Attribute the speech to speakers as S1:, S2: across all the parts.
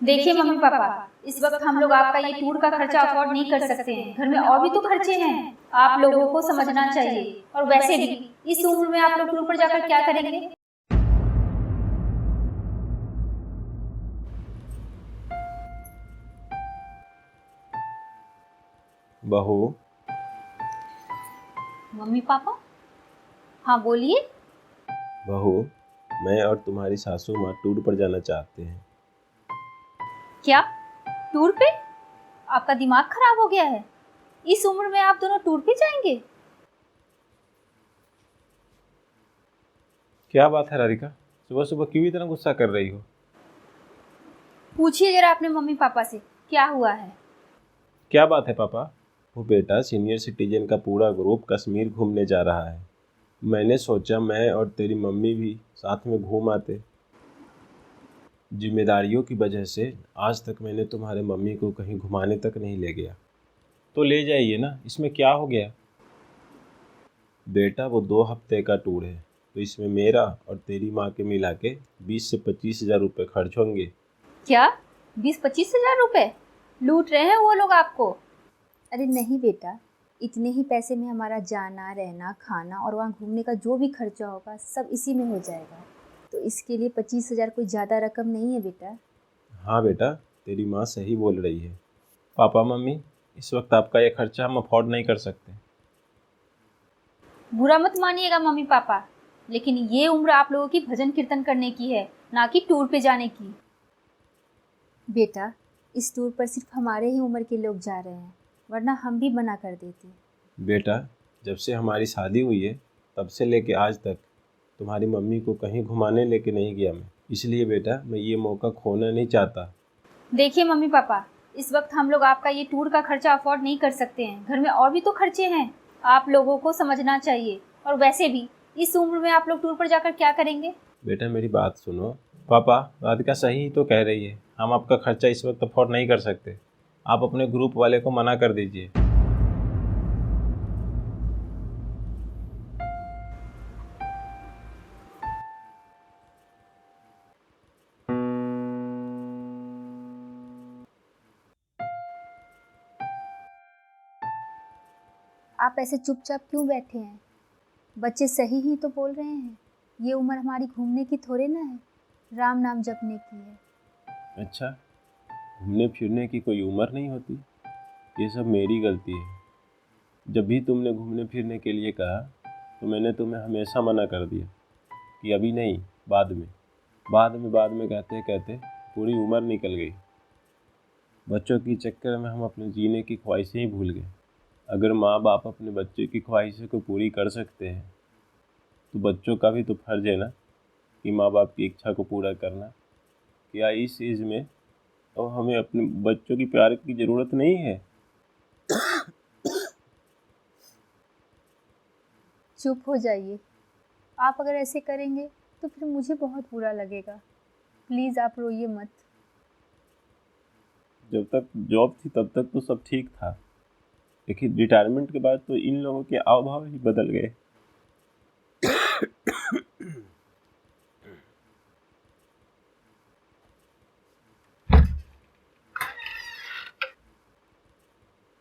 S1: देखिए mummy papa, इस वक्त हम लोग आपका ये टूर का खर्चा अफोर्ड नहीं कर सकते हैं। घर में और भी तो खर्चे हैं, आप लोगों को समझना चाहिए। और वैसे भी इस उम्र में आप लोग टूर पर जाकर क्या करेंगे?
S2: बहू।
S1: मम्मी पापा, हाँ बोलिए।
S2: बहू, मैं और तुम्हारी सासू माँ टूर पर जाना चाहते हैं।
S1: क्या टूर पे? आपका दिमाग खराब हो गया है? इस उम्र में आप दोनों टूर पे जाएंगे?
S2: क्या बात है राधिका, सुबह सुबह क्यों इतना गुस्सा कर रही हो?
S1: पूछिए जरा अपने मम्मी पापा से, क्या हुआ है?
S2: क्या बात है पापा? वो बेटा, सीनियर सिटीजन का पूरा ग्रुप कश्मीर घूमने जा रहा है। मैंने सोचा मैं और तेरी मम्मी भी साथ में घूम आते। जिम्मेदारियों की वजह से आज तक मैंने तुम्हारे मम्मी को कहीं घुमाने तक नहीं ले गया। तो ले जाइए ना, इसमें क्या हो गया? बेटा, वो 2 हफ्ते का टूर है, तो इसमें मेरा और तेरी माँ के मिला के 20 से 25 हज़ार रुपये खर्च होंगे।
S1: क्या 20-25 हजार रुपए? लूट रहे हैं वो लोग आपको। अरे नहीं बेटा, इतने ही पैसे में हमारा जाना रहना खाना और वहाँ घूमने का जो भी खर्चा होगा सब इसी में हो जाएगा। तो इसके लिए 25 हजार कोई ज़्यादा रकम नहीं है बेटा।
S2: हाँ बेटा, तेरी माँ सही बोल रही है। पापा मम्मी, इस वक्त आपका ये खर्चा हम अफोर्ड नहीं कर सकते।
S1: बुरा मत मानिएगा मम्मी पापा, लेकिन ये उम्र आप लोगों की भजन कीर्तन करने की है, ना कि टूर पे जाने की। बेटा, इस टूर पर सिर्फ हमारे ही उम्र के लोग जा रहे हैं, वरना हम भी मना कर देते।
S2: बेटा, जब से हमारी शादी हुई है तब से लेके आज तक तुम्हारी मम्मी को कहीं घुमाने लेके नहीं गया मैं। इसलिए बेटा, मैं ये मौका खोना नहीं चाहता।
S1: देखिए मम्मी पापा, इस वक्त हम लोग आपका ये टूर का खर्चा अफोर्ड नहीं कर सकते हैं। घर में और भी तो खर्चे हैं, आप लोगों को समझना चाहिए। और वैसे भी इस उम्र में आप लोग टूर पर जाकर क्या करेंगे?
S2: बेटा, मेरी बात सुनो। पापा, राधिका सही तो कह रही है, हम आपका खर्चा इस वक्त अफोर्ड नहीं कर सकते। आप अपने ग्रुप वाले को मना कर दीजिए।
S1: आप ऐसे चुपचाप क्यों बैठे हैं? बच्चे सही ही तो बोल रहे हैं। ये उम्र हमारी घूमने की थोड़े ना है, राम नाम जपने की है।
S2: अच्छा, घूमने फिरने की कोई उम्र नहीं होती? ये सब मेरी गलती है। जब भी तुमने घूमने फिरने के लिए कहा तो मैंने तुम्हें हमेशा मना कर दिया कि अभी नहीं, बाद में। बाद में कहते कहते पूरी उम्र निकल गई। बच्चों के चक्कर में हम अपने जीने की ख्वाहिशें ही भूल गए। अगर माँ बाप अपने बच्चे की ख्वाहिशों को पूरी कर सकते हैं तो बच्चों का भी तो फर्ज है ना कि माँ बाप की इच्छा को पूरा करना। क्या इस एज में तो हमें अपने बच्चों की प्यार की ज़रूरत नहीं है?
S1: चुप हो जाइए। आप अगर ऐसे करेंगे तो फिर मुझे बहुत बुरा लगेगा। प्लीज़ आप रोइए मत।
S2: जब तक जॉब थी तब तक तो सब ठीक था, लेकिन रिटायरमेंट के बाद तो इन लोगों के हाव भाव ही बदल गए।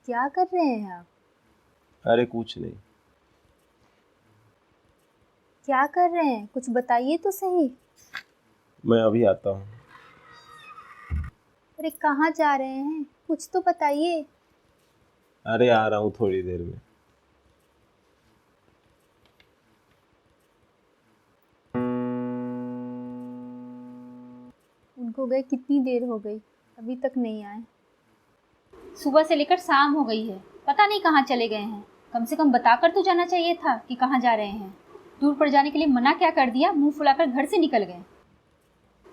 S1: क्या कर रहे हैं आप?
S2: अरे कुछ नहीं।
S1: क्या कर रहे हैं, कुछ बताइए तो सही।
S2: मैं अभी आता हूँ।
S1: अरे कहाँ जा रहे हैं, कुछ तो बताइए।
S2: अरे आ रहा हूँ थोड़ी देर में।
S1: उनको गए कितनी देर हो गई, अभी तक नहीं आए। सुबह से लेकर शाम हो गई है, पता नहीं कहाँ चले गए हैं। कम से कम बताकर तो जाना चाहिए था कि कहाँ जा रहे हैं। टूर पर जाने के लिए मना क्या कर दिया, मुंह फुलाकर घर से निकल गए।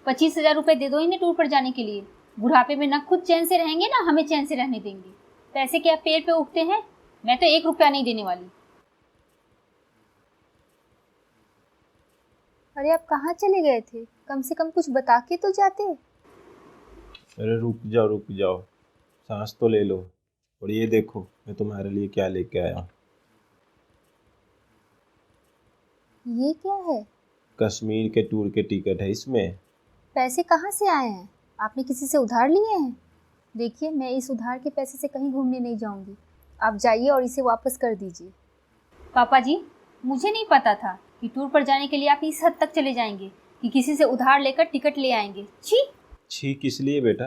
S1: 25 हजार रुपये दे दो इन्हें टूर पर जाने के लिए। बुढ़ापे में ना खुद चैन से रहेंगे ना हमें चैन से रहने देंगे। पैसे क्या पेड़ पे उगते हैं? मैं तो 1 रुपया नहीं देने वाली। अरे आप कहाँ चले गए थे, कम से कम कुछ बता के तो जाते।
S2: अरे रुक जाओ, सांस तो ले लो। और ये देखो मैं तुम्हारे लिए क्या लेके आया हूँ।
S1: ये क्या है?
S2: कश्मीर के टूर के टिकट है इसमें।
S1: पैसे कहाँ से आए हैं? आपने किसी से उधार लिए हैं? देखिए, मैं इस उधार के पैसे से कहीं घूमने नहीं जाऊंगी। आप जाइए और इसे वापस कर दीजिए। पापा जी, मुझे नहीं पता था कि टूर पर जाने के लिए आप इस हद तक चले जाएंगे कि किसी से उधार लेकर टिकट ले आएंगे। छी!
S2: छी किस लिए बेटा?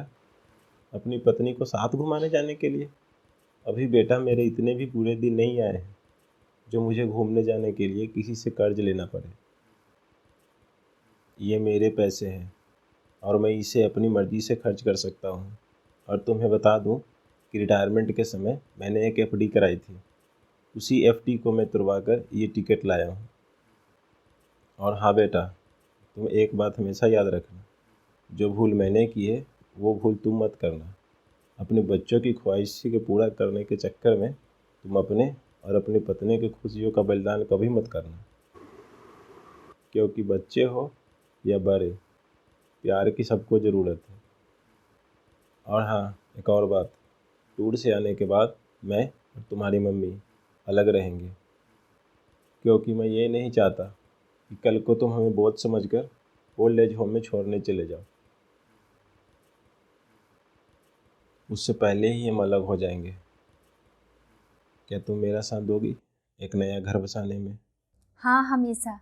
S2: अपनी पत्नी को साथ घुमाने जाने के लिए? अभी बेटा मेरे इतने भी बुरे दिन नहीं आए हैं जो मुझे घूमने जाने के लिए किसी से कर्ज लेना पड़े। ये मेरे पैसे हैं और मैं इसे अपनी मर्ज़ी से खर्च कर सकता हूँ। और तुम्हें बता दूँ कि रिटायरमेंट के समय मैंने एक एफडी कराई थी। उसी एफडी को मैं तुड़वा कर ये टिकट लाया हूँ। और हाँ बेटा, तुम एक बात हमेशा याद रखना, जो भूल मैंने की है वो भूल तुम मत करना। अपने बच्चों की ख्वाहिश के पूरा करने के चक्कर में तुम अपने और अपनी पत्नी की खुशियों का बलिदान कभी मत करना, क्योंकि बच्चे हो या बड़े, प्यार की सबको ज़रूरत है। और हाँ, एक और बात, टूर से आने के बाद मैं और तुम्हारी मम्मी अलग रहेंगे, क्योंकि मैं ये नहीं चाहता कि कल को तुम हमें बोझ समझकर ओल्ड एज होम में छोड़ने चले जाओ। उससे पहले ही हम अलग हो जाएंगे। क्या तुम मेरा साथ दोगी एक नया घर बसाने में?
S1: हाँ, हमेशा।